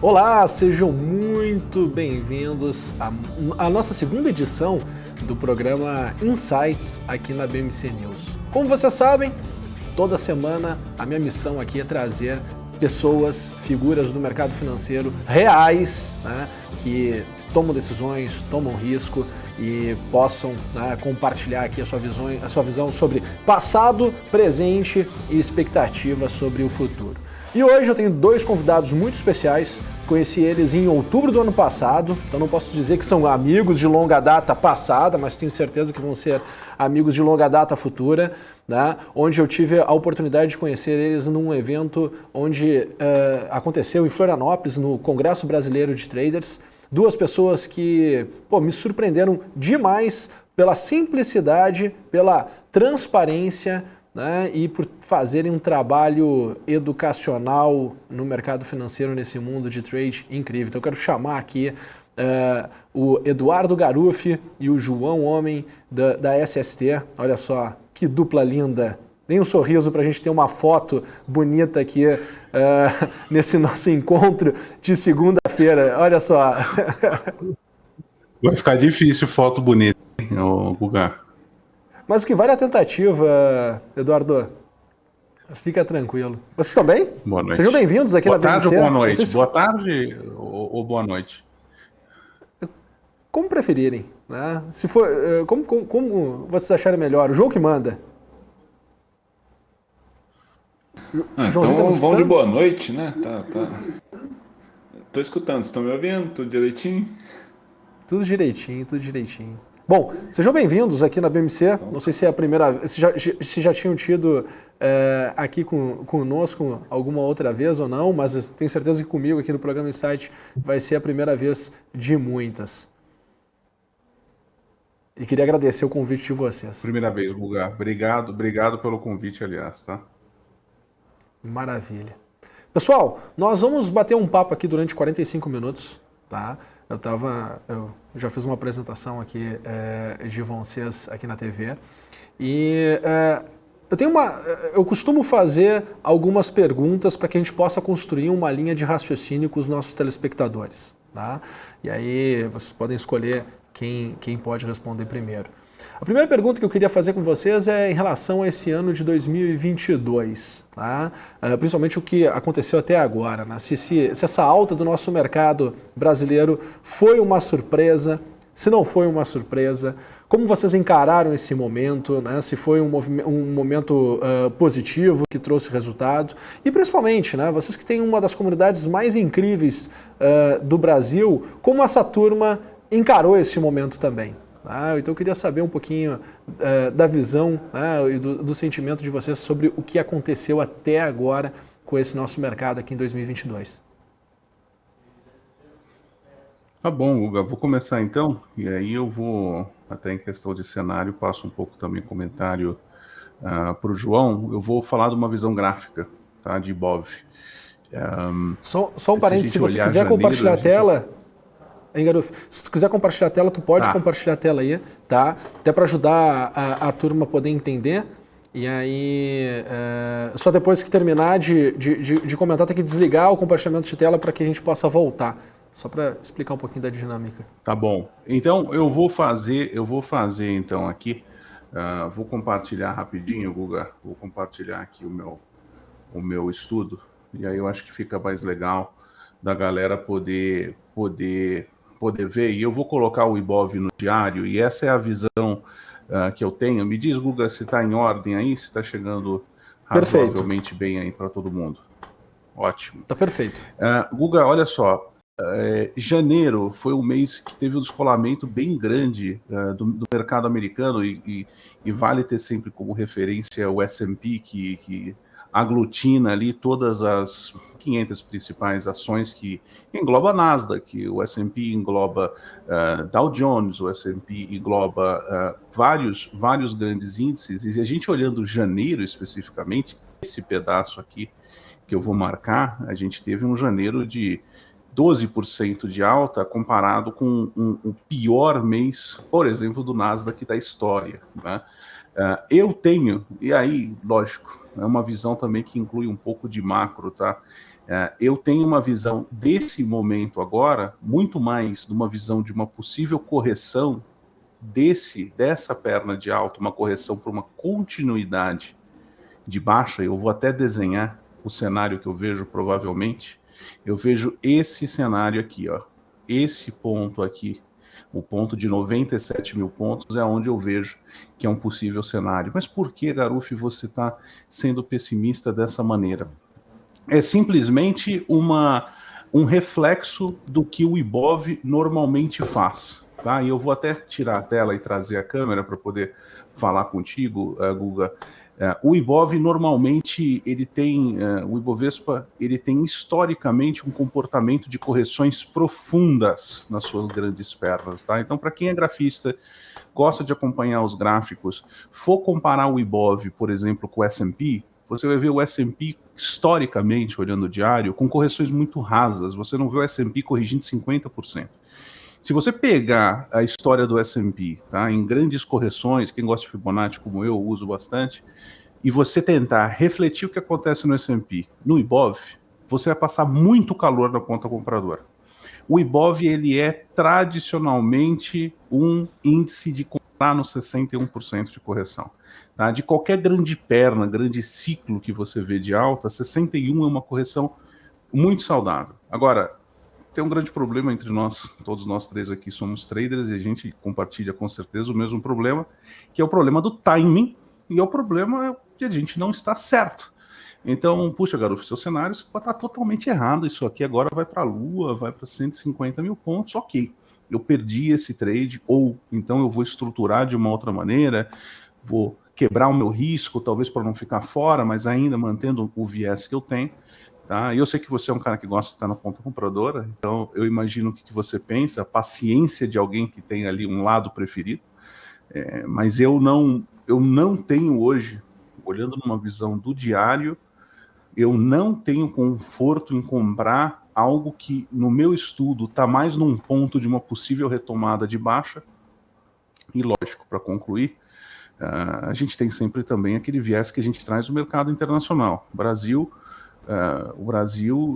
Olá, sejam muito bem-vindos à nossa segunda edição do programa Insights aqui na BMC News. Como vocês sabem, toda semana a minha missão aqui é trazer pessoas, figuras do mercado financeiro reais, né, que tomam decisões, tomam risco e possam, né, compartilhar aqui a sua visão sobre passado, presente e expectativas sobre o futuro. E hoje eu tenho dois convidados muito especiais, conheci eles em outubro do ano passado, então não posso dizer que são amigos de longa data passada, mas tenho certeza que vão ser amigos de longa data futura, né? Onde eu tive a oportunidade de conhecer eles num evento onde aconteceu em Florianópolis, no Congresso Brasileiro de Traders. Duas pessoas que me surpreenderam demais pela simplicidade, pela transparência, né, e por fazerem um trabalho educacional no mercado financeiro, nesse mundo de trade incrível. Então eu quero chamar aqui o Eduardo Garuffi e o João Homem da SST. Olha só, que dupla linda. Dê um sorriso para a gente ter uma foto bonita aqui nesse nosso encontro de segunda-feira. Olha só. Vai ficar difícil foto bonita, hein, Guga? Mas o que vale é a tentativa, Eduardo. Fica tranquilo. Vocês estão bem? Boa noite. Sejam bem-vindos aqui na BMC. Boa tarde ou boa noite? Boa tarde ou boa noite? Como preferirem, né? Se for, como vocês acharem melhor. O João que manda. Então vamos de boa noite, né? Tá. Tô escutando, vocês estão me ouvindo? Tudo direitinho? Tudo direitinho. Bom, sejam bem-vindos aqui na BMC. Não sei se é a primeira vez, se já tinham tido aqui conosco alguma outra vez ou não, mas tenho certeza que comigo aqui no programa Insight vai ser a primeira vez de muitas. E queria agradecer o convite de vocês. Primeira vez, Guga. Obrigado pelo convite, aliás, tá? Maravilha. Pessoal, nós vamos bater um papo aqui durante 45 minutos, tá? Eu já fiz uma apresentação aqui de vocês aqui na TV e eu costumo fazer algumas perguntas para que a gente possa construir uma linha de raciocínio com os nossos telespectadores, tá? E aí vocês podem escolher quem pode responder primeiro. A primeira pergunta que eu queria fazer com vocês é em relação a esse ano de 2022, tá? Principalmente o que aconteceu até agora, né? Se essa alta do nosso mercado brasileiro foi uma surpresa, se não foi uma surpresa, como vocês encararam esse momento, né? Se foi um momento positivo que trouxe resultado e principalmente, né, vocês que têm uma das comunidades mais incríveis do Brasil, como essa turma encarou esse momento também? Então eu queria saber um pouquinho da visão, né, e do sentimento de vocês sobre o que aconteceu até agora com esse nosso mercado aqui em 2022. Tá bom, Guga, vou começar então, e aí eu vou, até em questão de cenário, passo um pouco também comentário para o João. Eu vou falar de uma visão gráfica, tá, de Ibov. Só um parênteses, se você quiser compartilhar a tela... Hein, Garuffi? Se tu quiser compartilhar a tela, tu pode compartilhar a tela aí, tá? Até para ajudar a turma a poder entender. E aí, só depois que terminar de comentar, tem que desligar o compartilhamento de tela para que a gente possa voltar. Só para explicar um pouquinho da dinâmica. Tá bom. Então, eu vou fazer então aqui, vou compartilhar rapidinho, Guga, vou compartilhar aqui o meu estudo, e aí eu acho que fica mais legal da galera poder ver, e eu vou colocar o Ibov no diário, e essa é a visão que eu tenho. Me diz, Guga, se está em ordem aí, se está chegando razoavelmente bem aí para todo mundo. Ótimo. Tá perfeito. Guga, olha só, janeiro foi um mês que teve um descolamento bem grande do mercado americano, e vale ter sempre como referência o S&P, que aglutina ali todas as 500 principais ações, que engloba a Nasdaq, o S&P engloba Dow Jones, o S&P engloba vários grandes índices, e a gente olhando janeiro especificamente, esse pedaço aqui que eu vou marcar, a gente teve um janeiro de 12% de alta comparado com o pior mês, por exemplo, do Nasdaq da história, né? Eu tenho, e aí, lógico, é uma visão também que inclui um pouco de macro, tá? Eu tenho uma visão desse momento agora, muito mais de uma visão de uma possível correção dessa perna de alta, uma correção para uma continuidade de baixa. Eu vou até desenhar o cenário que eu vejo provavelmente. Eu vejo esse cenário aqui, ó. Esse ponto aqui, o ponto de 97 mil pontos, é onde eu vejo que é um possível cenário. Mas por que, Garuf, você está sendo pessimista dessa maneira? É simplesmente um reflexo do que o Ibov normalmente faz. Tá? E eu vou até tirar a tela e trazer a câmera para poder falar contigo, Guga. O Ibov normalmente ele tem, o Ibovespa ele tem historicamente um comportamento de correções profundas nas suas grandes pernas, tá? Então, para quem é grafista, gosta de acompanhar os gráficos, for comparar o Ibov, por exemplo, com o S&P, você vai ver o S&P historicamente, olhando o diário, com correções muito rasas. Você não vê o S&P corrigindo 50%. Se você pegar a história do S&P, tá, em grandes correções, quem gosta de Fibonacci como eu uso bastante, e você tentar refletir o que acontece no S&P, no Ibov, você vai passar muito calor na ponta compradora. O Ibov ele é tradicionalmente um índice de comprar no 61% de correção. Tá? De qualquer grande perna, grande ciclo que você vê de alta, 61 é uma correção muito saudável. Agora, tem um grande problema entre nós, todos nós três aqui somos traders e a gente compartilha com certeza o mesmo problema, que é o problema do timing e é o problema de a gente não estar certo. Então, puxa, Garuf, seu cenário pode estar totalmente errado. Isso aqui agora vai para a lua, vai para 150 mil pontos. Ok, eu perdi esse trade, ou então eu vou estruturar de uma outra maneira, vou quebrar o meu risco, talvez para não ficar fora, mas ainda mantendo o viés que eu tenho. Tá? E eu sei que você é um cara que gosta de estar na ponta compradora, então eu imagino o que você pensa, a paciência de alguém que tem ali um lado preferido. Mas eu não tenho hoje, olhando numa visão do diário, eu não tenho conforto em comprar algo que, no meu estudo, está mais num ponto de uma possível retomada de baixa. E, lógico, para concluir, a gente tem sempre também aquele viés que a gente traz do mercado internacional. O Brasil,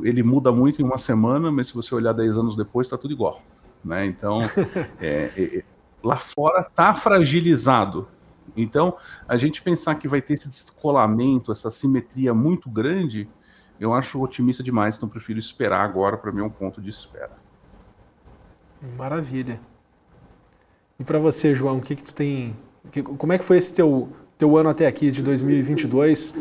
ele muda muito em uma semana, mas se você olhar 10 anos depois, está tudo igual. Né? Então, lá fora está fragilizado. Então, a gente pensar que vai ter esse descolamento, essa simetria muito grande, eu acho otimista demais, então prefiro esperar agora. Para mim é um ponto de espera. Maravilha. E para você, João, o que tu tem? Como é que foi esse teu ano até aqui, de 2022?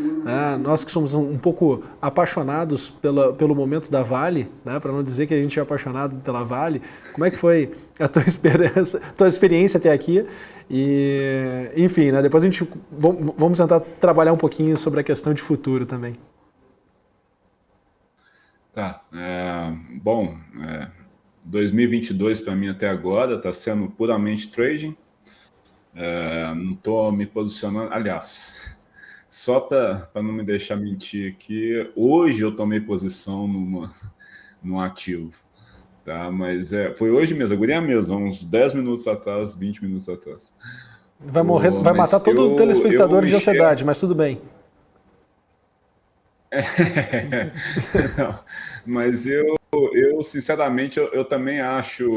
Nós que somos um pouco apaixonados pelo momento da Vale, né, para não dizer que a gente é apaixonado pela Vale, como é que foi a tua experiência até aqui? E, enfim, né, depois a gente vamos tentar trabalhar um pouquinho sobre a questão de futuro também. Tá. Bom, 2022 para mim até agora está sendo puramente trading. Não estou me posicionando. Aliás, só para não me deixar mentir aqui, hoje eu tomei posição num ativo. Tá? Mas foi hoje mesmo, a guria mesmo, uns 10 minutos atrás, 20 minutos atrás. Vai matar todo o telespectador de ansiedade, mas tudo bem. Não, mas eu sinceramente, eu também acho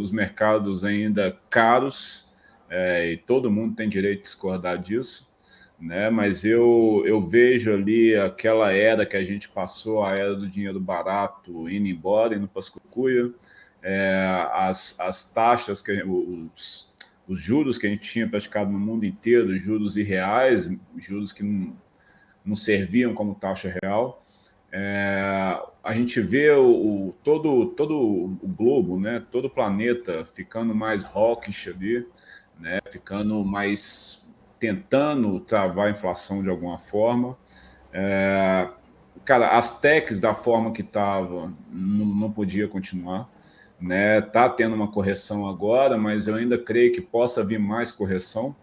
os mercados ainda caros, e todo mundo tem direito de discordar disso, né? Mas eu vejo ali aquela era que a gente passou, a era do dinheiro barato indo embora, indo para as cucuia, as taxas, os juros que a gente tinha praticado no mundo inteiro, juros irreais, juros que não serviam como taxa real. A gente vê todo o globo, né, todo o planeta ficando mais hawkish ali, né, ficando mais tentando travar a inflação de alguma forma. Cara, as techs da forma que estava não podia continuar, né? Tá tendo uma correção agora, mas eu ainda creio que possa vir mais correção.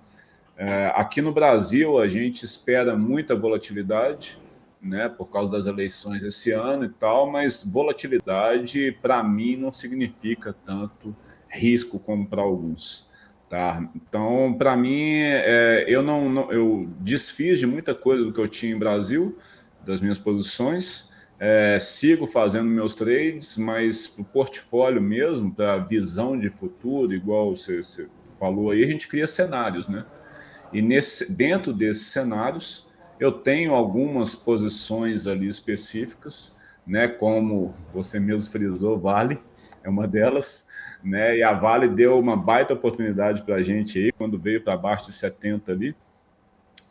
Aqui no Brasil a gente espera muita volatilidade, né, por causa das eleições esse ano e tal, mas volatilidade para mim não significa tanto risco como para alguns, tá? Então, para mim, eu desfiz de muita coisa do que eu tinha em Brasil, das minhas posições, sigo fazendo meus trades, mas para o portfólio mesmo, para a visão de futuro, igual você falou aí, a gente cria cenários, né? E dentro desses cenários, eu tenho algumas posições ali específicas, né? Como você mesmo frisou, Vale é uma delas, né? E a Vale deu uma baita oportunidade para a gente aí, quando veio para baixo de 70 ali.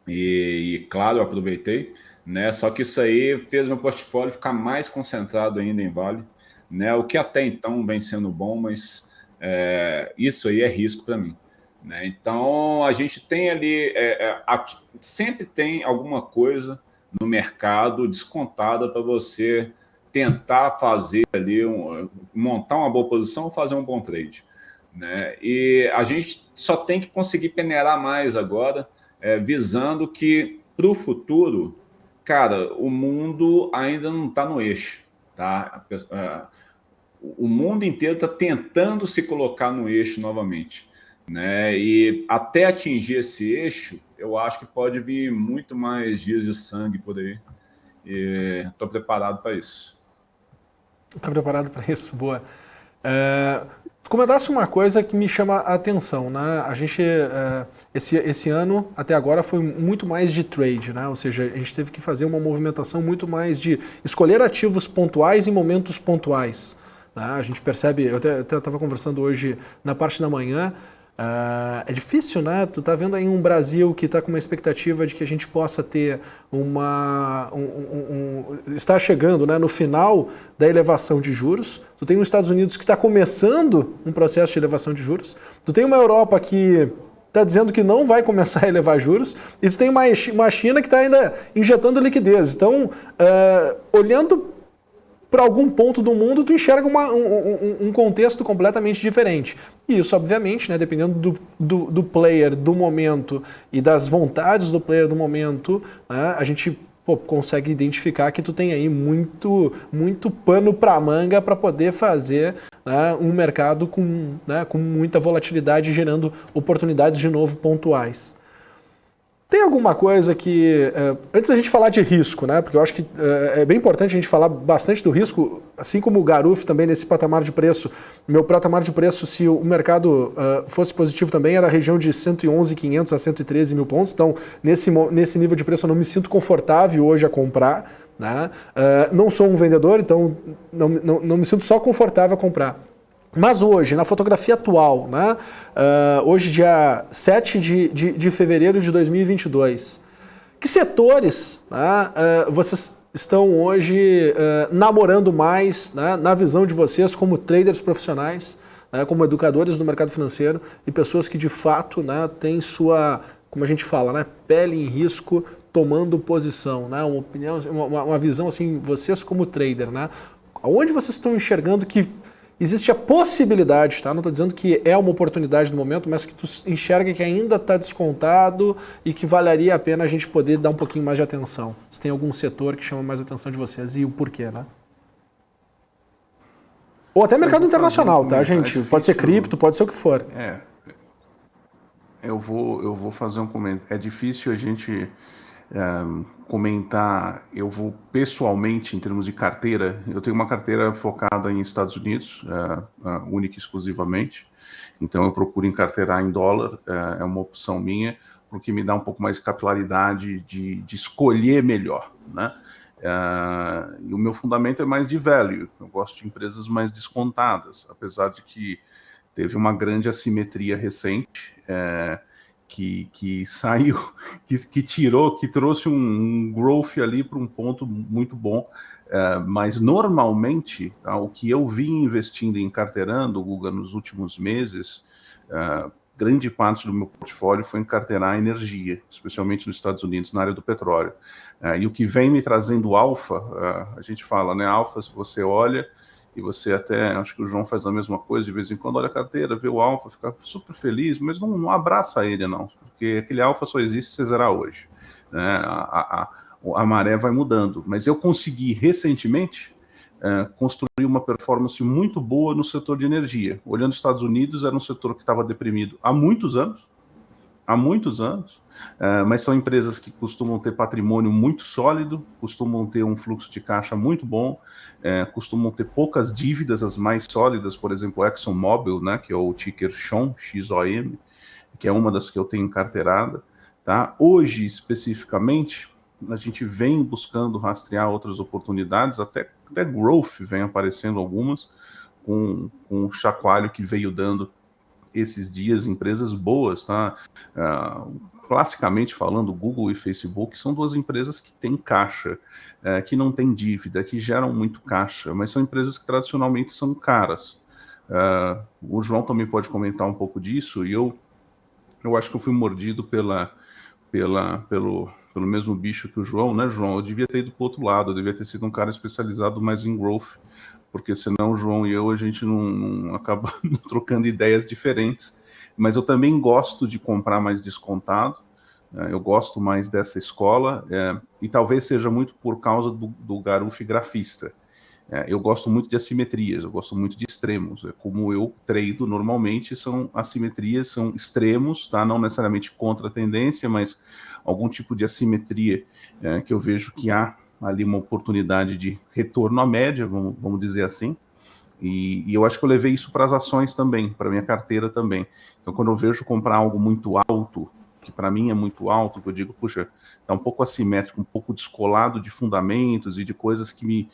E claro, eu aproveitei, né? Só que isso aí fez meu portfólio ficar mais concentrado ainda em Vale, né? O que até então vem sendo bom, mas isso aí é risco para mim, né? Então a gente tem ali, sempre tem alguma coisa no mercado descontada para você tentar fazer ali, montar uma boa posição ou fazer um bom trade, né? E a gente só tem que conseguir peneirar mais agora, visando que para o futuro, cara, o mundo ainda não está no eixo, tá? O mundo inteiro está tentando se colocar no eixo novamente, né? E até atingir esse eixo, eu acho que pode vir muito mais dias de sangue por aí. E estou preparado para isso. Está preparado para isso? Boa. Tu comentasse uma coisa que me chama a atenção, né? A gente, esse ano, até agora, foi muito mais de trade, né? Ou seja, a gente teve que fazer uma movimentação muito mais de escolher ativos pontuais em momentos pontuais, né? A gente percebe, eu até estava conversando hoje na parte da manhã, é difícil, né? Tu tá vendo aí um Brasil que está com uma expectativa de que a gente possa ter está chegando, né, no final da elevação de juros. Tu tem os Estados Unidos que está começando um processo de elevação de juros. Tu tem uma Europa que está dizendo que não vai começar a elevar juros. E tu tem uma China que está ainda injetando liquidez. Então, olhando para algum ponto do mundo, tu enxerga um contexto completamente diferente. E isso, obviamente, né, dependendo do player do momento e das vontades do player do momento, né, a gente consegue identificar que tu tem aí muito pano para manga para poder fazer, né, um mercado com muita volatilidade, gerando oportunidades de novo pontuais. Tem alguma coisa que, antes da gente falar de risco, né, porque eu acho que é bem importante a gente falar bastante do risco, assim como o Garuf também nesse patamar de preço, meu patamar de preço, se o mercado fosse positivo também, era a região de 111.500 a 113 mil pontos, então nesse nível de preço eu não me sinto confortável hoje a comprar, né, não sou um vendedor, então não me sinto só confortável a comprar. Mas hoje, na fotografia atual, né, hoje dia 7 de fevereiro de 2022, que setores, né, vocês estão hoje namorando mais, né, na visão de vocês como traders profissionais, né, como educadores do mercado financeiro e pessoas que de fato, né, têm sua, como a gente fala, né, pele em risco, tomando posição, né, uma opinião, uma visão assim, vocês como trader, né, aonde vocês estão enxergando que existe a possibilidade, tá? Não estou dizendo que é uma oportunidade no momento, mas que tu enxerga que ainda está descontado e que valeria a pena a gente poder dar um pouquinho mais de atenção. Se tem algum setor que chama mais a atenção de vocês e o porquê, né? Ou até mercado internacional, tá, gente? Pode ser cripto, pode ser o que for. Eu vou fazer um comentário. É difícil a gente comentar. Eu vou pessoalmente, em termos de carteira, eu tenho uma carteira focada em Estados Unidos, única e exclusivamente, então eu procuro encarteirar em dólar, é uma opção minha, porque me dá um pouco mais de capilaridade de escolher melhor, né? E o meu fundamento é mais de value, eu gosto de empresas mais descontadas, apesar de que teve uma grande assimetria recente, que saiu, que trouxe um growth ali para um ponto muito bom, mas normalmente o que eu vim investindo e encarteirando, Guga, nos últimos meses, grande parte do meu portfólio foi encarteirar energia, especialmente nos Estados Unidos, na área do petróleo. E o que vem me trazendo alfa, a gente fala, né, alfa, se você olha, e você até, acho que o João faz a mesma coisa, de vez em quando olha a carteira, vê o alfa, fica super feliz, mas não abraça ele não, porque aquele alfa só existe se você zerar hoje, né? A maré vai mudando, mas eu consegui recentemente construir uma performance muito boa no setor de energia. Olhando os Estados Unidos, era um setor que estava deprimido há muitos anos, mas são empresas que costumam ter patrimônio muito sólido, costumam ter um fluxo de caixa muito bom, costumam ter poucas dívidas, as mais sólidas, por exemplo, o ExxonMobil, né, que é o ticker XOM, XOM, que é uma das que eu tenho carteirada. Tá? Hoje, especificamente, a gente vem buscando rastrear outras oportunidades, até growth vem aparecendo algumas, com o chacoalho que veio dando esses dias, empresas boas, tá? Classicamente falando, Google e Facebook são duas empresas que têm caixa, que não têm dívida, que geram muito caixa, mas são empresas que tradicionalmente são caras. O João também pode comentar um pouco disso, e eu acho que eu fui mordido pelo mesmo bicho que o João, né, João? Eu devia ter ido para o outro lado, eu devia ter sido um cara especializado mais em growth, porque senão o João e eu, a gente não acaba trocando ideias diferentes. Mas eu também gosto de comprar mais descontado, eu gosto mais dessa escola, e talvez seja muito por causa do Garuf grafista. Eu gosto muito de assimetrias, eu gosto muito de extremos. Como eu trado normalmente, são assimetrias, são extremos, tá? Não necessariamente contra a tendência, mas algum tipo de assimetria que eu vejo que há ali uma oportunidade de retorno à média, vamos dizer assim. E eu acho que eu levei isso para as ações também, para minha carteira também. Então, quando eu vejo comprar algo muito alto, que para mim é muito alto, que eu digo, puxa, está um pouco assimétrico, um pouco descolado de fundamentos e de coisas que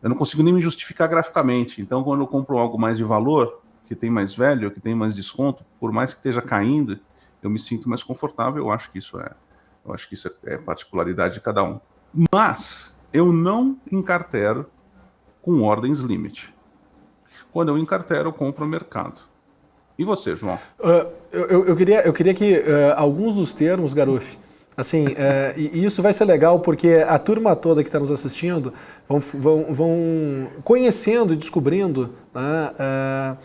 eu não consigo nem me justificar graficamente. Então, quando eu compro algo mais de valor, que tem mais value, que tem mais desconto, por mais que esteja caindo, eu me sinto mais confortável. Eu acho que isso é particularidade de cada um. Mas eu não encartero com ordens limite. Quando eu encartero, eu compro no mercado. E você, João? Eu queria que alguns dos termos, Garuf, assim, e isso vai ser legal porque a turma toda que está nos assistindo vão conhecendo e descobrindo, né,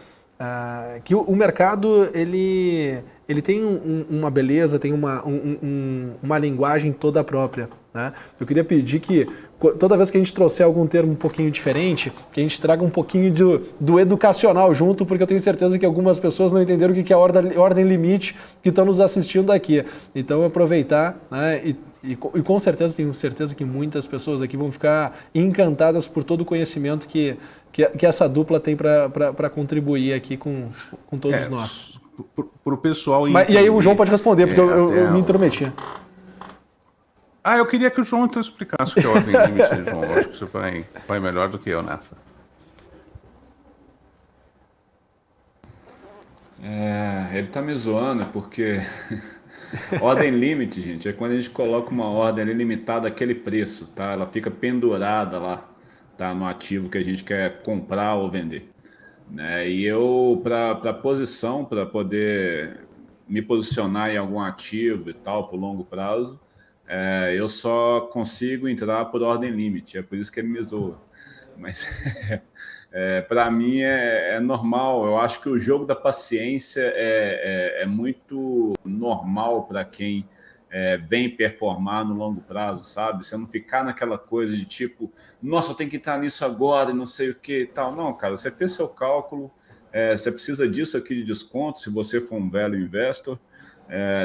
que o mercado ele tem uma beleza, tem uma linguagem toda própria. Né? Eu queria pedir que toda vez que a gente trouxer algum termo um pouquinho diferente, que a gente traga um pouquinho do educacional junto, porque eu tenho certeza que algumas pessoas não entenderam o que é a ordem limite que estão nos assistindo aqui. Então, aproveitar, né, e com certeza, tenho certeza que muitas pessoas aqui vão ficar encantadas por todo o conhecimento que essa dupla tem para contribuir aqui com todos nós. Para o pessoal... E aí o João pode responder, porque eu me intrometi. Eu queria que o João então explicasse o que é ordem limite, João. Eu acho que você vai melhor do que eu nessa. Ele tá me zoando porque ordem limite, gente, é quando a gente coloca uma ordem ali limitada àquele preço, tá? Ela fica pendurada lá, tá? No ativo que a gente quer comprar ou vender, né? E eu, para posição, para poder me posicionar em algum ativo e tal, por longo prazo, eu só consigo entrar por ordem limite, é por isso que ele me zoa. Mas para mim é normal. Eu acho que o jogo da paciência é muito normal para quem vem performar no longo prazo, sabe? Você não ficar naquela coisa de tipo, nossa, eu tenho que entrar nisso agora e não sei o que e tal. Não, cara, você fez seu cálculo, você precisa disso aqui de desconto se você for um velho investor.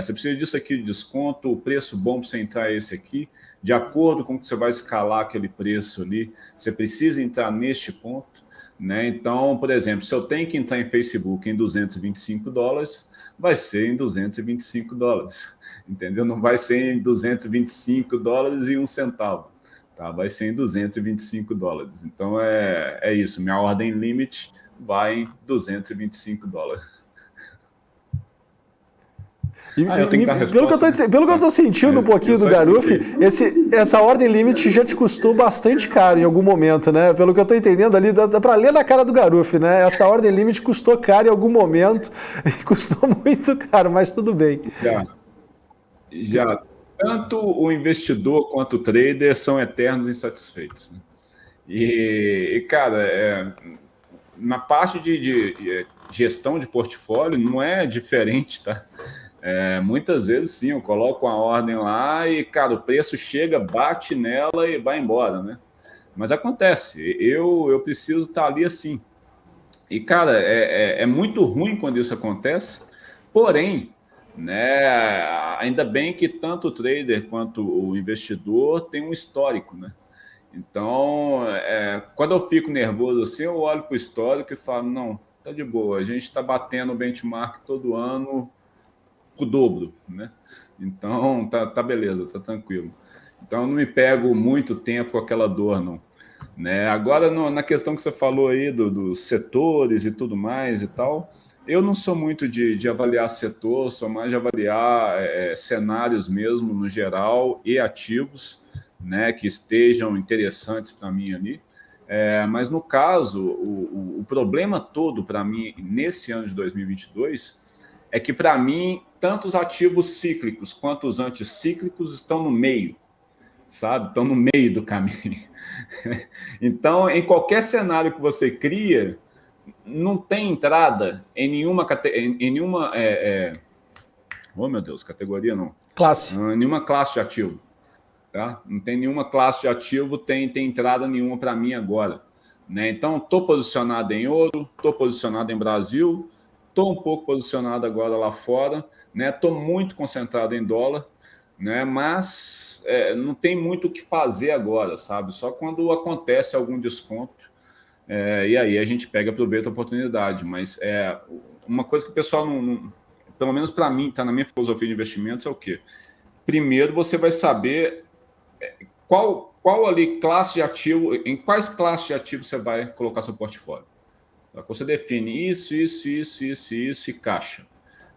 Você precisa disso aqui de desconto, o preço bom para você entrar é esse aqui, de acordo com que você vai escalar aquele preço ali, você precisa entrar neste ponto, né? Então, por exemplo, se eu tenho que entrar em Facebook em $225, vai ser em $225, entendeu? Não vai ser em $225 e um centavo, tá? Vai ser em $225. Então, é isso, minha ordem limite vai em $225. Pelo que eu estou sentindo um pouquinho do Garuf, essa ordem limite já te custou bastante caro em algum momento, né? Pelo que eu estou entendendo ali, dá para ler na cara do Garuf, né? Essa ordem limite custou caro em algum momento, custou muito caro, mas tudo bem. Já. Tanto o investidor quanto o trader são eternos insatisfeitos, né? E cara, na parte de gestão de portfólio não é diferente, tá? Muitas vezes sim, eu coloco uma ordem lá e, cara, o preço chega, bate nela e vai embora, né? Mas acontece, eu preciso estar ali assim. E, cara, é muito ruim quando isso acontece, porém, né? Ainda bem que tanto o trader quanto o investidor tem um histórico, né? Então, quando eu fico nervoso assim, eu olho para o histórico e falo, não, tá de boa, a gente está batendo o benchmark todo ano o dobro, né? Então, tá beleza, tá tranquilo. Então, eu não me pego muito tempo com aquela dor, não. Né? Agora, na questão que você falou aí dos setores e tudo mais e tal, eu não sou muito de avaliar setor, sou mais de avaliar cenários mesmo, no geral, e ativos, né, que estejam interessantes para mim ali. Mas, no caso, o problema todo para mim, nesse ano de 2022, é que, para mim, tanto os ativos cíclicos quanto os anticíclicos estão no meio, sabe? Estão no meio do caminho. Então, em qualquer cenário que você cria, não tem entrada em nenhuma oh, meu Deus, categoria não. Classe. Nenhuma classe de ativo. Tá? Não tem nenhuma classe de ativo, tem entrada nenhuma para mim agora. Né? Então, estou posicionado em ouro, estou posicionado em Brasil, estou um pouco posicionado agora lá fora, né? Estou muito concentrado em dólar, né? Mas não tem muito o que fazer agora, sabe? Só quando acontece algum desconto, e aí a gente pega, aproveita a oportunidade. Mas uma coisa que o pessoal não pelo menos para mim, está na minha filosofia de investimentos, é o quê? Primeiro, você vai saber qual ali classe de ativo, em quais classes de ativo você vai colocar seu portfólio. Você define isso e caixa.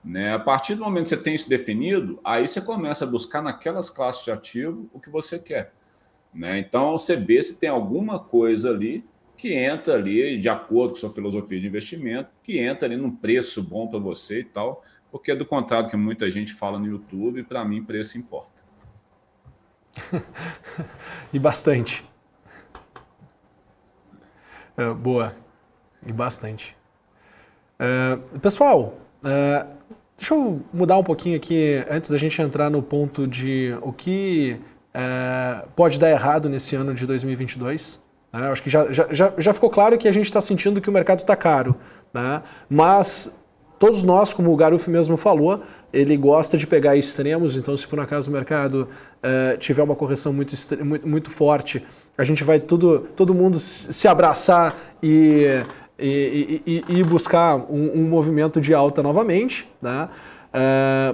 Né? A partir do momento que você tem isso definido, aí você começa a buscar naquelas classes de ativo o que você quer. Né? Então, você vê se tem alguma coisa ali que entra ali, de acordo com sua filosofia de investimento, que entra ali num preço bom para você e tal, porque do contrário que muita gente fala no YouTube, para mim, preço importa. E bastante. Boa. E bastante. Pessoal, deixa eu mudar um pouquinho aqui, antes da gente entrar no ponto de o que pode dar errado nesse ano de 2022. Né? Acho que já ficou claro que a gente está sentindo que o mercado está caro. Né? Mas todos nós, como o Garuf mesmo falou, ele gosta de pegar extremos, então se por um acaso o mercado tiver uma correção muito forte, a gente vai todo mundo se abraçar e buscar um movimento de alta novamente. Né?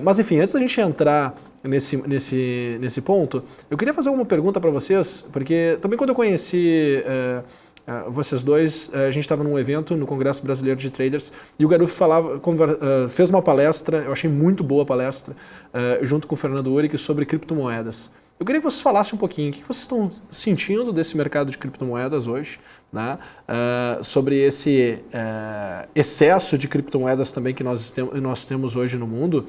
Mas enfim, antes da gente entrar nesse ponto, eu queria fazer uma pergunta para vocês, porque também quando eu conheci vocês dois, a gente estava num evento no Congresso Brasileiro de Traders e o Garuf fez uma palestra, eu achei muito boa a palestra, junto com o Fernando Uric sobre criptomoedas. Eu queria que vocês falassem um pouquinho o que vocês estão sentindo desse mercado de criptomoedas hoje, né? Sobre esse excesso de criptomoedas também que nós temos hoje no mundo.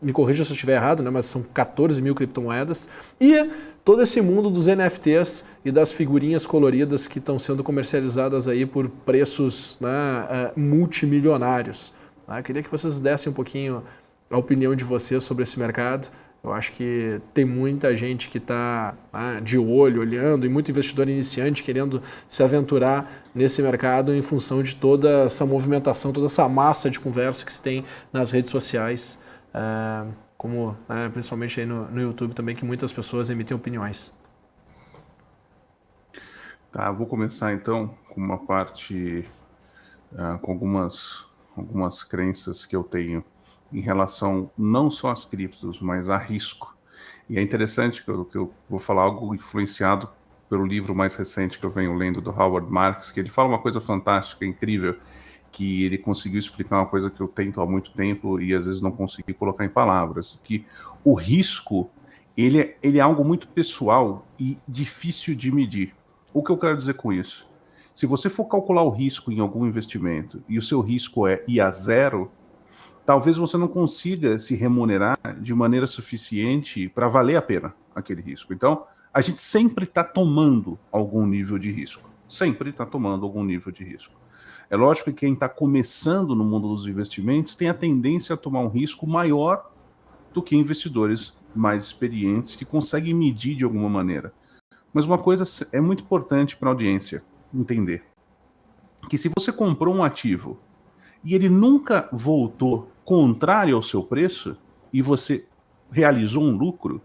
Me corrija se eu estiver errado, né? Mas são 14 mil criptomoedas. E todo esse mundo dos NFTs e das figurinhas coloridas que estão sendo comercializadas aí por preços, né, multimilionários. Eu queria que vocês dessem um pouquinho a opinião de vocês sobre esse mercado. Eu acho que tem muita gente que está de olho, olhando, e muito investidor iniciante querendo se aventurar nesse mercado em função de toda essa movimentação, toda essa massa de conversa que se tem nas redes sociais, principalmente aí no YouTube também, que muitas pessoas emitem opiniões. Tá, vou começar então com uma parte, com algumas crenças que eu tenho em relação não só às criptos, mas a risco. E é interessante que eu vou falar algo influenciado pelo livro mais recente que eu venho lendo, do Howard Marks, que ele fala uma coisa fantástica, incrível, que ele conseguiu explicar uma coisa que eu tento há muito tempo e às vezes não consegui colocar em palavras, que o risco, ele é algo muito pessoal e difícil de medir. O que eu quero dizer com isso? Se você for calcular o risco em algum investimento e o seu risco é ir a zero, talvez você não consiga se remunerar de maneira suficiente para valer a pena aquele risco. Então, a gente sempre está tomando algum nível de risco. Sempre está tomando algum nível de risco. É lógico que quem está começando no mundo dos investimentos tem a tendência a tomar um risco maior do que investidores mais experientes que conseguem medir de alguma maneira. Mas uma coisa é muito importante para a audiência entender, que se você comprou um ativo e ele nunca voltou contrário ao seu preço, e você realizou um lucro,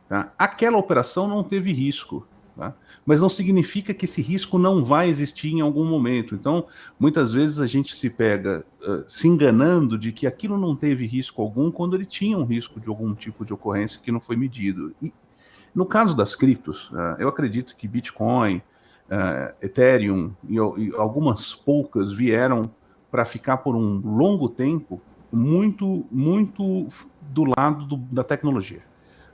tá? Aquela operação não teve risco, tá? Mas não significa que esse risco não vai existir em algum momento. Então, muitas vezes a gente se pega se enganando de que aquilo não teve risco algum quando ele tinha um risco de algum tipo de ocorrência que não foi medido. E no caso das criptos, eu acredito que Bitcoin, Ethereum e algumas poucas vieram para ficar por um longo tempo muito do lado da tecnologia,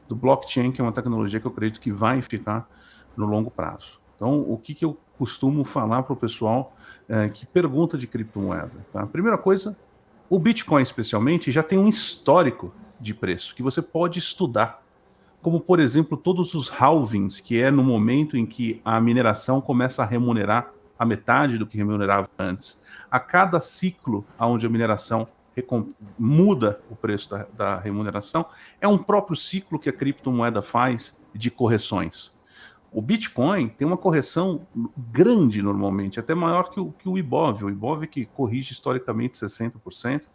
do blockchain, que é uma tecnologia que eu acredito que vai ficar no longo prazo. Então, o que eu costumo falar para o pessoal que pergunta de criptomoeda? Tá? Primeira coisa, o Bitcoin especialmente já tem um histórico de preço que você pode estudar, como, por exemplo, todos os halvings, que é no momento em que a mineração começa a remunerar a metade do que remunerava antes. A cada ciclo onde a mineração muda o preço da remuneração, é um próprio ciclo que a criptomoeda faz de correções. O Bitcoin tem uma correção grande normalmente, até maior que o Ibov. O Ibov que corrige historicamente 60%,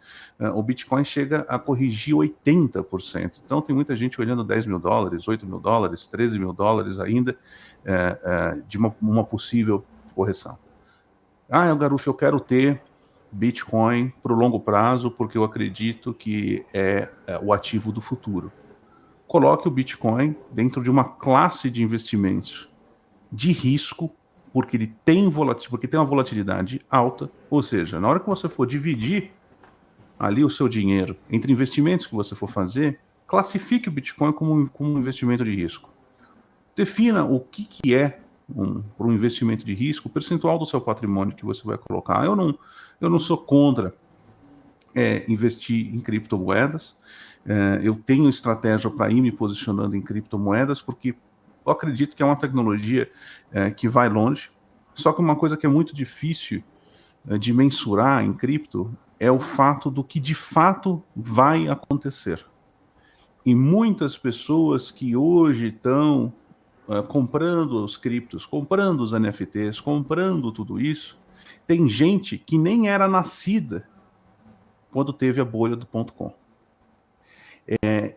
o Bitcoin chega a corrigir 80%. Então tem muita gente olhando 10 mil dólares, 8 mil dólares, 13 mil dólares ainda de uma possível correção. Garuf, eu quero ter Bitcoin para o longo prazo porque eu acredito que é o ativo do futuro. Coloque o Bitcoin dentro de uma classe de investimentos de risco, porque ele tem uma volatilidade alta, ou seja, na hora que você for dividir ali o seu dinheiro entre investimentos que você for fazer, classifique o Bitcoin como um investimento de risco. Defina o que é um investimento de risco, o percentual do seu patrimônio que você vai colocar. Eu não sou contra investir em criptomoedas. Eu tenho estratégia para ir me posicionando em criptomoedas, porque eu acredito que é uma tecnologia que vai longe. Só que uma coisa que é muito difícil de mensurar em cripto é o fato do que de fato vai acontecer. E muitas pessoas que hoje estão comprando os criptos, comprando os NFTs, comprando tudo isso, tem gente que nem era nascida quando teve a bolha do .com.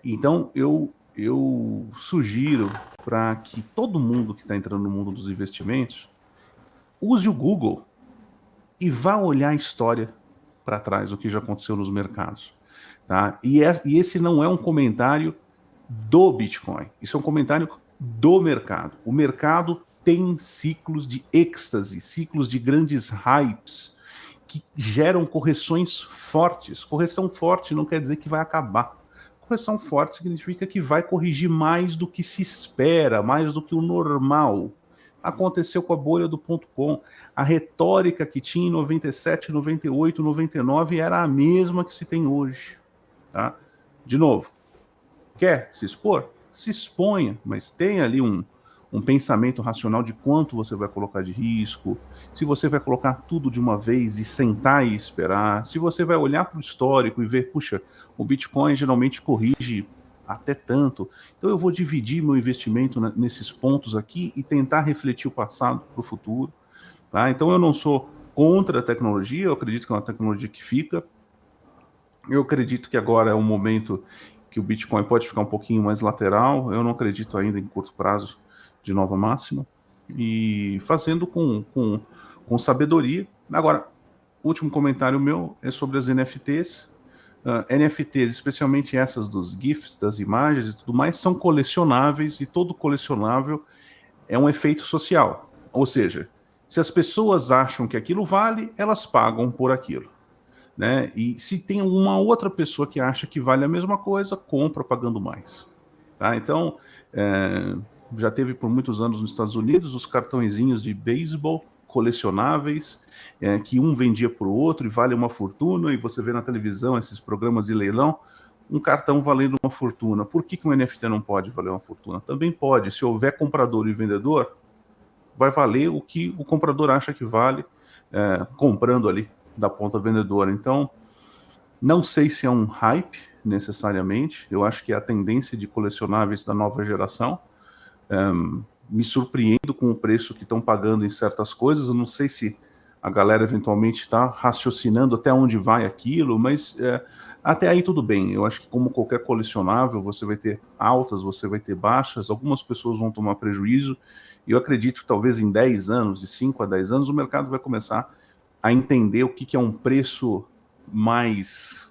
Então, eu sugiro para que todo mundo que está entrando no mundo dos investimentos use o Google e vá olhar a história para trás, o que já aconteceu nos mercados. Tá? E esse não é um comentário do Bitcoin, isso é um comentário do mercado. O mercado tem ciclos de êxtase, ciclos de grandes hypes, que geram correções fortes. Correção forte não quer dizer que vai acabar. Correção forte significa que vai corrigir mais do que se espera, mais do que o normal. Aconteceu com a bolha do .com. A retórica que tinha em 97, 98, 99 era a mesma que se tem hoje. Tá? De novo, quer se expor? Se exponha, mas tenha ali um pensamento racional de quanto você vai colocar de risco, se você vai colocar tudo de uma vez e sentar e esperar, se você vai olhar para o histórico e ver, puxa, o Bitcoin geralmente corrige até tanto, então eu vou dividir meu investimento nesses pontos aqui e tentar refletir o passado para o futuro. Tá? Então eu não sou contra a tecnologia, eu acredito que é uma tecnologia que fica. Eu acredito que agora é um momento que o Bitcoin pode ficar um pouquinho mais lateral, eu não acredito ainda em curto prazo de nova máxima, e fazendo com sabedoria. Agora, o último comentário meu é sobre as NFTs. NFTs, especialmente essas dos GIFs, das imagens e tudo mais, são colecionáveis, e todo colecionável é um efeito social. Ou seja, se as pessoas acham que aquilo vale, elas pagam por aquilo. Né? E se tem uma outra pessoa que acha que vale a mesma coisa, compra pagando mais. Tá? Então, já teve por muitos anos nos Estados Unidos os cartõezinhos de beisebol colecionáveis, que um vendia para o outro e vale uma fortuna, e você vê na televisão esses programas de leilão, um cartão valendo uma fortuna. Por que um NFT não pode valer uma fortuna? Também pode, se houver comprador e vendedor, vai valer o que o comprador acha que vale, comprando ali da ponta vendedora. Então, não sei se é um hype necessariamente, eu acho que é a tendência de colecionáveis da nova geração. Me surpreendo com o preço que estão pagando em certas coisas, eu não sei se a galera eventualmente está raciocinando até onde vai aquilo, mas Até aí tudo bem, eu acho que como qualquer colecionável, você vai ter altas, você vai ter baixas, algumas pessoas vão tomar prejuízo, e eu acredito que talvez em 10 anos, de 5 a 10 anos, o mercado vai começar a entender o que é um preço mais...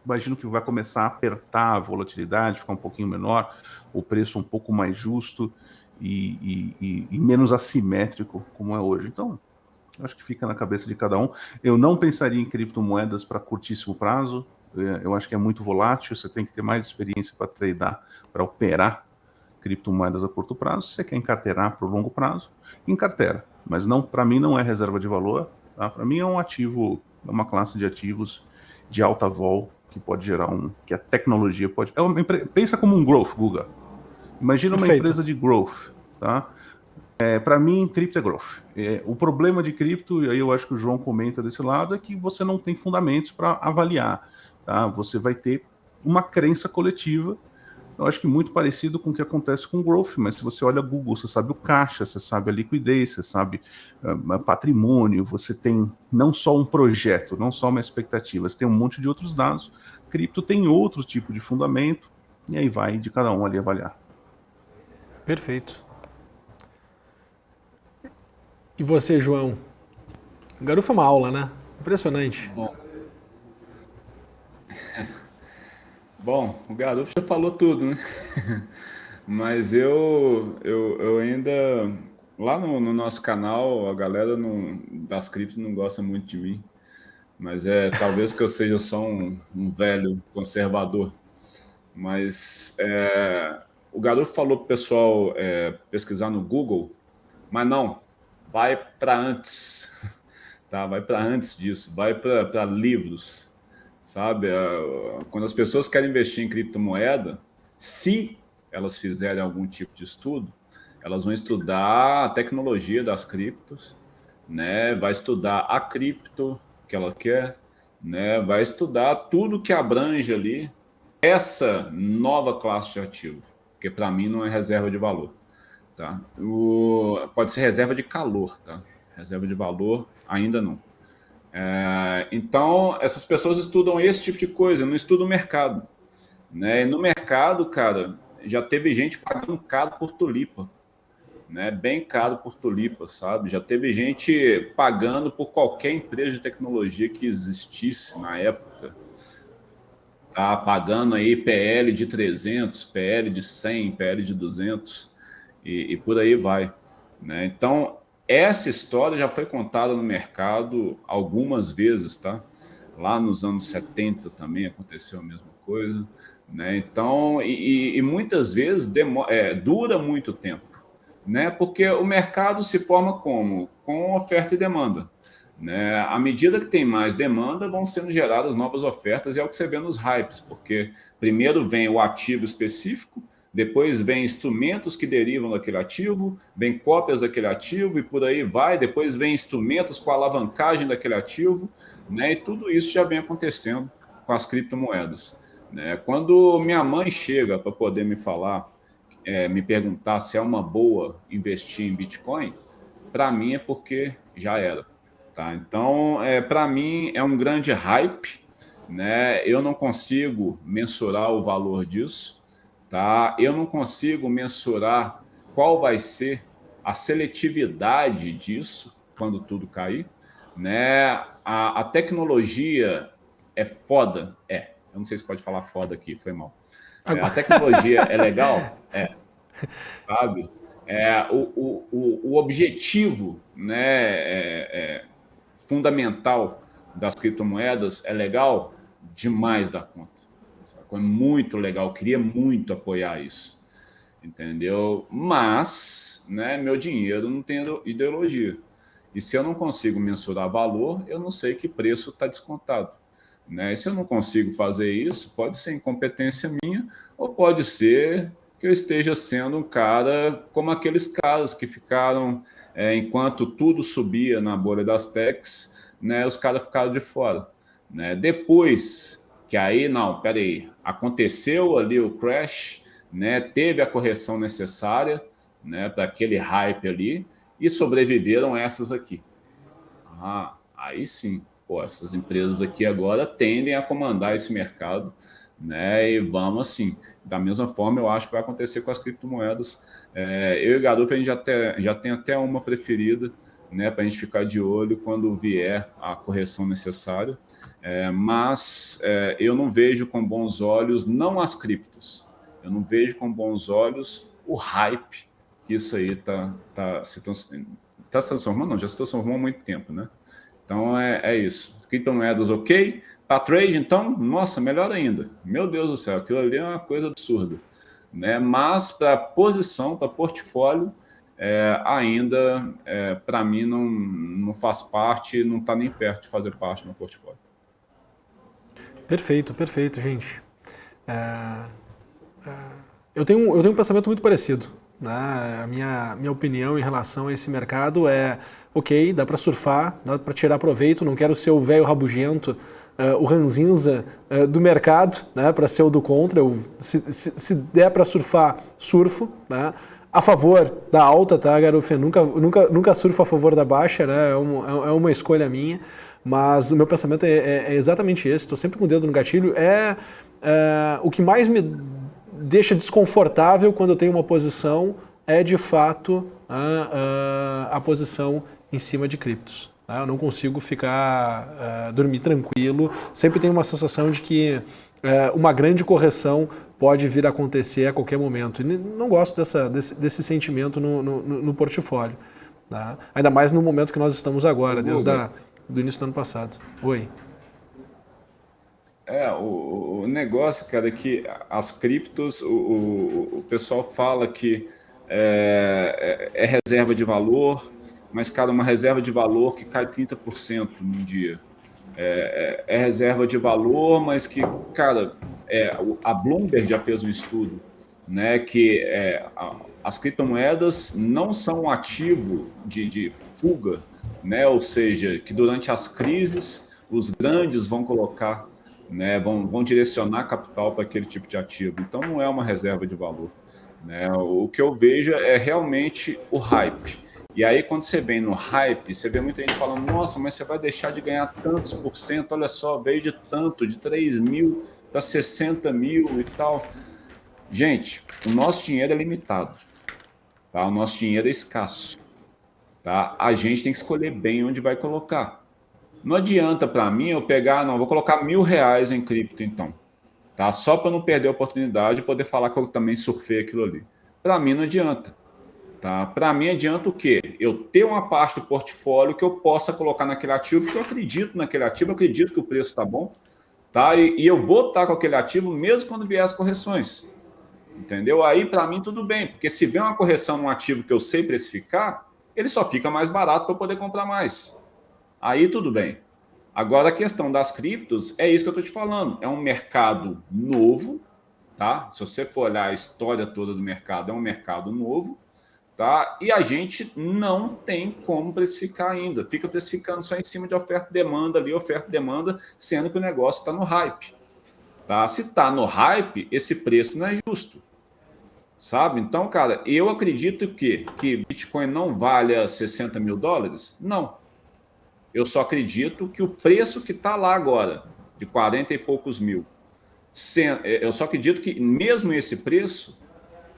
imagino que vai começar a apertar a volatilidade, ficar um pouquinho menor, o preço um pouco mais justo e menos assimétrico como é hoje. Então, acho que fica na cabeça de cada um. Eu não pensaria em criptomoedas para curtíssimo prazo. Eu acho que é muito volátil, você tem que ter mais experiência para tradar, para operar criptomoedas a curto prazo. Se você quer encarteirar para o longo prazo, encarteira. Mas não, para mim não é reserva de valor. Tá? Para mim é um ativo, é uma classe de ativos de alta vol que pode gerar que a tecnologia pode... pensa como um growth, Guga. Imagina uma Perfeito. empresa de growth, tá? Para mim, cripto é growth. O problema de cripto, e aí eu acho que o João comenta desse lado, é que você não tem fundamentos para avaliar. Tá? Você vai ter uma crença coletiva, eu acho que muito parecido com o que acontece com o growth, mas se você olha Google, você sabe o caixa, você sabe a liquidez, você sabe patrimônio, você tem não só um projeto, não só uma expectativa, você tem um monte de outros dados. Cripto tem outro tipo de fundamento, e aí vai de cada um ali avaliar. Perfeito. E você, João? O Garufa é uma aula, né? Impressionante. Bom, o Garoto já falou tudo, né? Mas eu ainda. Lá no nosso canal, a galera das criptos não gosta muito de mim. Mas talvez que eu seja só um velho conservador. Mas o Garoto falou pro pessoal pesquisar no Google, mas não, vai para antes, tá? Vai para antes disso, vai para livros, sabe? Quando as pessoas querem investir em criptomoeda, se elas fizerem algum tipo de estudo, elas vão estudar a tecnologia das criptos, né? Vai estudar a cripto que ela quer, né? Vai estudar tudo que abrange ali essa nova classe de ativo, que para mim não é reserva de valor, tá? Pode ser reserva de calor, tá? Reserva de valor ainda não. Então, essas pessoas estudam esse tipo de coisa, não estudam o mercado, né? E no mercado, cara, já teve gente pagando caro por tulipa, né? Bem caro por tulipa, sabe? Já teve gente pagando por qualquer empresa de tecnologia que existisse na época. Tá pagando aí PL de 300, PL de 100, PL de 200 e por aí vai, né? Então, essa história já foi contada no mercado algumas vezes, tá? Lá nos anos 70 também aconteceu a mesma coisa, né? Então, e muitas vezes dura muito tempo, né? Porque o mercado se forma como? Com oferta e demanda, né? À medida que tem mais demanda, vão sendo geradas novas ofertas, e é o que você vê nos hypes, porque primeiro vem o ativo específico, depois vem instrumentos que derivam daquele ativo, vem cópias daquele ativo e por aí vai, depois vem instrumentos com alavancagem daquele ativo, né? E tudo isso já vem acontecendo com as criptomoedas, né? Quando minha mãe chega para poder me falar, me perguntar se é uma boa investir em Bitcoin, para mim é porque já era. Tá? Então, para mim, é um grande hype, né? Eu não consigo mensurar o valor disso, tá? Eu não consigo mensurar qual vai ser a seletividade disso quando tudo cair, né? A tecnologia é foda? Eu não sei se pode falar foda aqui, foi mal. A tecnologia é legal? Sabe? O objetivo, né, fundamental das criptomoedas é legal demais da conta. É muito legal, queria muito apoiar isso, entendeu? Mas, né, meu dinheiro não tem ideologia. E se eu não consigo mensurar valor, eu não sei que preço está descontado, né? E se eu não consigo fazer isso, pode ser incompetência minha, ou pode ser que eu esteja sendo um cara como aqueles caras que ficaram, enquanto tudo subia na bolha das techs, né, os caras ficaram de fora, né? Depois que aí, não, peraí, aconteceu ali o crash, né, teve a correção necessária, né, para aquele hype ali, e sobreviveram essas aqui. Aí sim, pô, essas empresas aqui agora tendem a comandar esse mercado, né? E vamos assim. Da mesma forma, eu acho que vai acontecer com as criptomoedas. Eu e o Garufa, a gente já tem até uma preferida, né, para a gente ficar de olho quando vier a correção necessária. Mas eu não vejo com bons olhos, não as criptos, eu não vejo com bons olhos o hype que isso aí está se transformando, não, já se transformou há muito tempo, né? Então é isso. Criptomoedas ok, para trade, então, nossa, melhor ainda. Meu Deus do céu, aquilo ali é uma coisa absurda, né? Mas para posição, para portfólio, ainda, para mim, não faz parte, não está nem perto de fazer parte do meu portfólio. Perfeito, perfeito, gente. Eu tenho um pensamento muito parecido, né? A minha opinião em relação a esse mercado é, ok, dá para surfar, dá para tirar proveito, não quero ser o velho rabugento, o ranzinza do mercado, né, para ser o do contra. Se der para surfar, surfo, né? A favor da alta, tá, Garufa? Nunca surfo a favor da baixa, né? É uma escolha minha, mas o meu pensamento é exatamente esse. Estou sempre com o dedo no gatilho. O que mais me deixa desconfortável quando eu tenho uma posição é, de fato, a posição em cima de criptos. Eu não consigo dormir tranquilo. Sempre tenho uma sensação de que uma grande correção pode vir a acontecer a qualquer momento. E não gosto desse sentimento no portfólio. Tá? Ainda mais no momento que nós estamos agora, desde do início do ano passado. Oi. O negócio, cara, é que as criptos, o pessoal fala que é reserva de valor, mas, cara, uma reserva de valor que cai 30% num dia. É reserva de valor, mas que, cara, a Bloomberg já fez um estudo, né, que as criptomoedas não são um ativo de fuga, né, ou seja, que durante as crises os grandes vão colocar, né, vão direcionar capital para aquele tipo de ativo. Então não é uma reserva de valor, né? O que eu vejo é realmente o hype. E aí, quando você vem no hype, você vê muita gente falando, nossa, mas você vai deixar de ganhar tantos por cento, olha só, veio de 3 mil para 60 mil e tal. Gente, o nosso dinheiro é limitado, tá? O nosso dinheiro é escasso, tá? A gente tem que escolher bem onde vai colocar. Não adianta para mim eu pegar, não, vou colocar R$1.000 em cripto então, tá? Só para não perder a oportunidade de poder falar que eu também surfei aquilo ali. Para mim não adianta. Tá? Para mim adianta o quê? Eu ter uma parte do portfólio que eu possa colocar naquele ativo, porque eu acredito naquele ativo, eu acredito que o preço está bom, tá? E eu vou estar com aquele ativo mesmo quando vier as correções, entendeu? Aí para mim tudo bem, porque se vier uma correção num ativo que eu sei precificar, ele só fica mais barato para eu poder comprar mais. Aí tudo bem. Agora a questão das criptos é isso que eu estou te falando, é um mercado novo, tá? Se você for olhar a história toda do mercado, é um mercado novo. Tá? E a gente não tem como precificar ainda. Fica precificando só em cima de oferta e demanda ali, oferta e demanda, sendo que o negócio está no hype. Tá? Se está no hype, esse preço não é justo. Sabe? Então, cara, eu acredito que Bitcoin não valha $60 mil? Não. Eu só acredito que o preço que está lá agora, de 40 e poucos mil, eu só acredito que mesmo esse preço,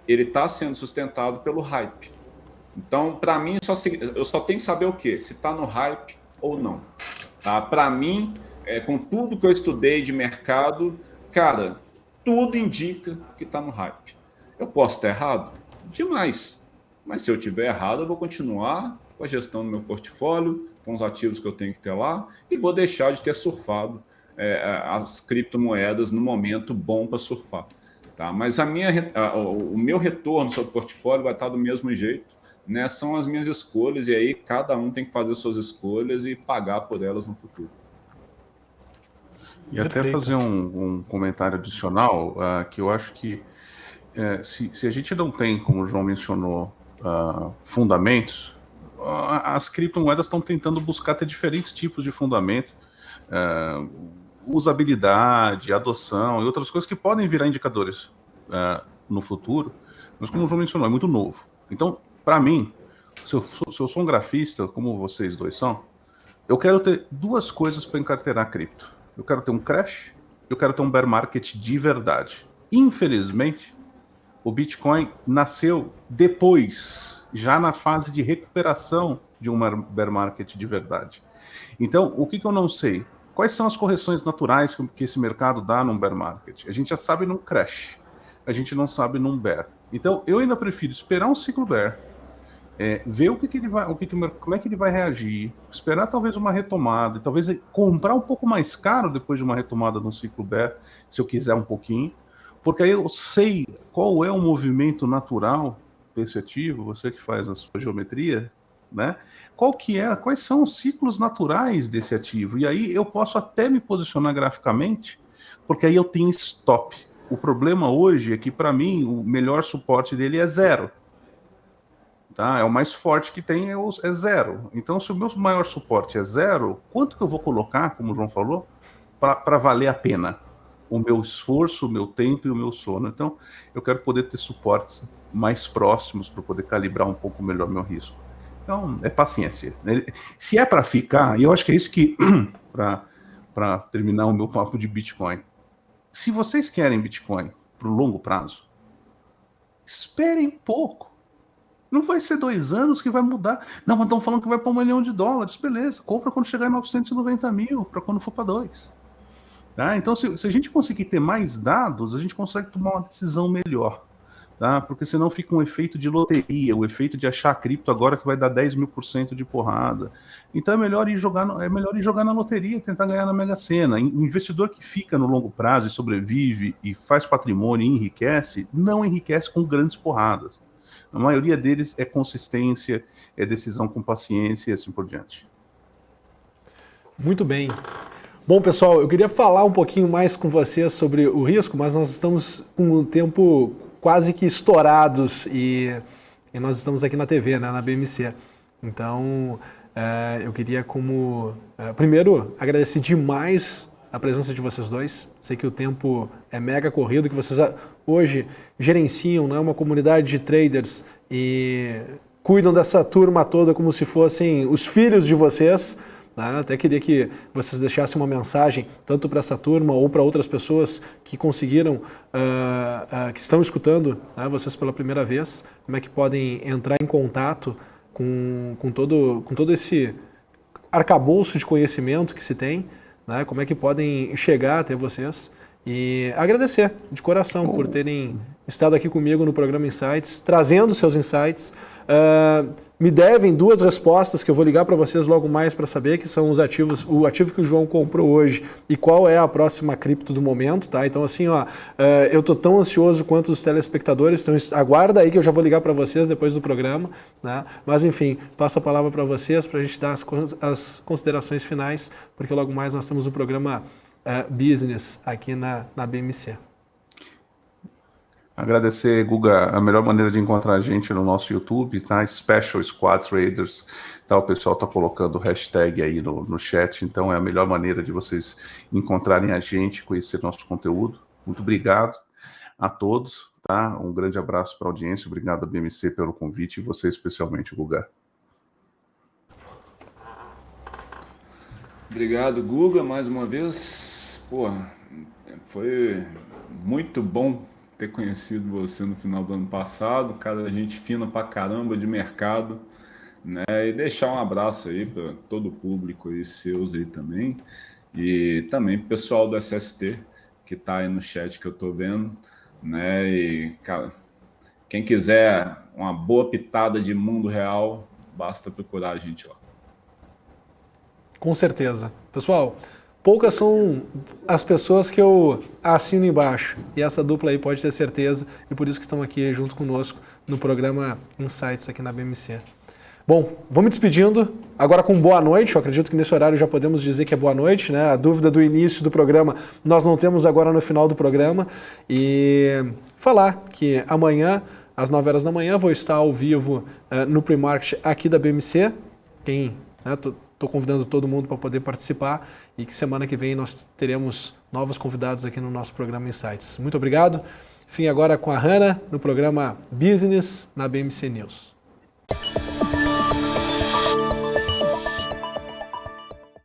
ele está sendo sustentado pelo hype. Então, para mim, eu só tenho que saber o quê? Se está no hype ou não. Tá? Para mim, com tudo que eu estudei de mercado, cara, tudo indica que está no hype. Eu posso estar errado? Demais. Mas se eu estiver errado, eu vou continuar com a gestão do meu portfólio, com os ativos que eu tenho que ter lá, e vou deixar de ter surfado as criptomoedas no momento bom para surfar. Tá? Mas o meu retorno sobre o portfólio vai estar do mesmo jeito, né? São as minhas escolhas, e aí cada um tem que fazer suas escolhas e pagar por elas no futuro. E Perfeito. Até fazer um comentário adicional, que eu acho que se a gente não tem, como o João mencionou, fundamentos, as criptomoedas estão tentando buscar ter diferentes tipos de fundamento, usabilidade, adoção e outras coisas que podem virar indicadores no futuro, mas como o João mencionou, é muito novo. Então, para mim, se eu sou um grafista, como vocês dois são, eu quero ter duas coisas para encarteirar cripto. Eu quero ter um crash, eu quero ter um bear market de verdade. Infelizmente, o Bitcoin nasceu depois, já na fase de recuperação de um bear market de verdade. Então, o que eu não sei? Quais são as correções naturais que esse mercado dá num bear market? A gente já sabe num crash, a gente não sabe num bear. Então, eu ainda prefiro esperar um ciclo bear, ver como é que ele vai reagir, esperar talvez uma retomada, e talvez comprar um pouco mais caro depois de uma retomada de um ciclo bear, se eu quiser um pouquinho, porque aí eu sei qual é o movimento natural desse ativo, você que faz a sua geometria, né? Quais são os ciclos naturais desse ativo? E aí eu posso até me posicionar graficamente, porque aí eu tenho stop. O problema hoje é que, para mim, o melhor suporte dele é 0. Tá? É o mais forte que tem, é 0. Então, se o meu maior suporte é 0, quanto que eu vou colocar, como o João falou, para valer a pena? O meu esforço, o meu tempo e o meu sono. Então, eu quero poder ter suportes mais próximos para poder calibrar um pouco melhor meu risco. Então, é paciência. Se é para ficar, e eu acho que é isso que, para terminar o meu papo de Bitcoin, se vocês querem Bitcoin para o longo prazo, esperem um pouco. Não vai ser 2 anos que vai mudar. Não, mas estão falando que vai para $1 milhão. Beleza, compra quando chegar em 990 mil, para quando for para 2. Tá? Então, se a gente conseguir ter mais dados, a gente consegue tomar uma decisão melhor. Tá? Porque senão fica um efeito de loteria, o efeito de achar cripto agora que vai dar 10.000% de porrada. Então é melhor ir jogar na loteria, tentar ganhar na Mega Sena. O investidor que fica no longo prazo e sobrevive e faz patrimônio e enriquece, não enriquece com grandes porradas. A maioria deles é consistência, é decisão com paciência e assim por diante. Muito bem. Bom, pessoal, eu queria falar um pouquinho mais com vocês sobre o risco, mas nós estamos com o tempo quase que estourados e nós estamos aqui na TV, né, na BMC. Então, eu queria primeiro, agradecer demais a presença de vocês dois. Sei que o tempo é mega corrido, que vocês hoje gerenciam, né, uma comunidade de traders e cuidam dessa turma toda como se fossem os filhos de vocês. Até queria que vocês deixassem uma mensagem, tanto para essa turma ou para outras pessoas que conseguiram, que estão escutando vocês pela primeira vez, como é que podem entrar em contato com todo esse arcabouço de conhecimento que se tem, né? Como é que podem chegar até vocês. E agradecer de coração por terem estado aqui comigo no programa Insights, trazendo seus insights. Me devem 2 respostas que eu vou ligar para vocês logo mais para saber, que são os ativos, o ativo que o João comprou hoje e qual é a próxima cripto do momento, tá? Então assim, eu tô tão ansioso quanto os telespectadores, então aguarda aí que eu já vou ligar para vocês depois do programa, né? Mas enfim, passo a palavra para vocês para a gente dar as considerações finais, porque logo mais nós temos o programa Business aqui na BMC. Agradecer, Guga, a melhor maneira de encontrar a gente no nosso YouTube, tá? Special Squad Traders, tá? O pessoal tá colocando o hashtag aí no chat, então é a melhor maneira de vocês encontrarem a gente, conhecer nosso conteúdo. Muito obrigado a todos, tá? Um grande abraço para a audiência, obrigado a BMC pelo convite e você especialmente, Guga. Obrigado, Guga, mais uma vez. Pô, foi muito bom ter conhecido você no final do ano passado, cara, gente fina pra caramba de mercado, né? E deixar um abraço aí para todo o público e seus aí também, e também pro pessoal do SST que tá aí no chat que eu tô vendo, né? E, cara, quem quiser uma boa pitada de mundo real, basta procurar a gente lá. Com certeza. Pessoal, poucas são as pessoas que eu assino embaixo. E essa dupla aí pode ter certeza. E por isso que estão aqui junto conosco no programa Insights aqui na BMC. Bom, vou me despedindo. Agora com boa noite. Eu acredito que nesse horário já podemos dizer que é boa noite, né? A dúvida do início do programa nós não temos agora no final do programa. E falar que amanhã, às 9 horas da manhã, vou estar ao vivo no pre-market aqui da BMC. Estou convidando todo mundo para poder participar e que semana que vem nós teremos novos convidados aqui no nosso programa Insights. Muito obrigado. Fim agora com a Hannah no programa Business na BMC News.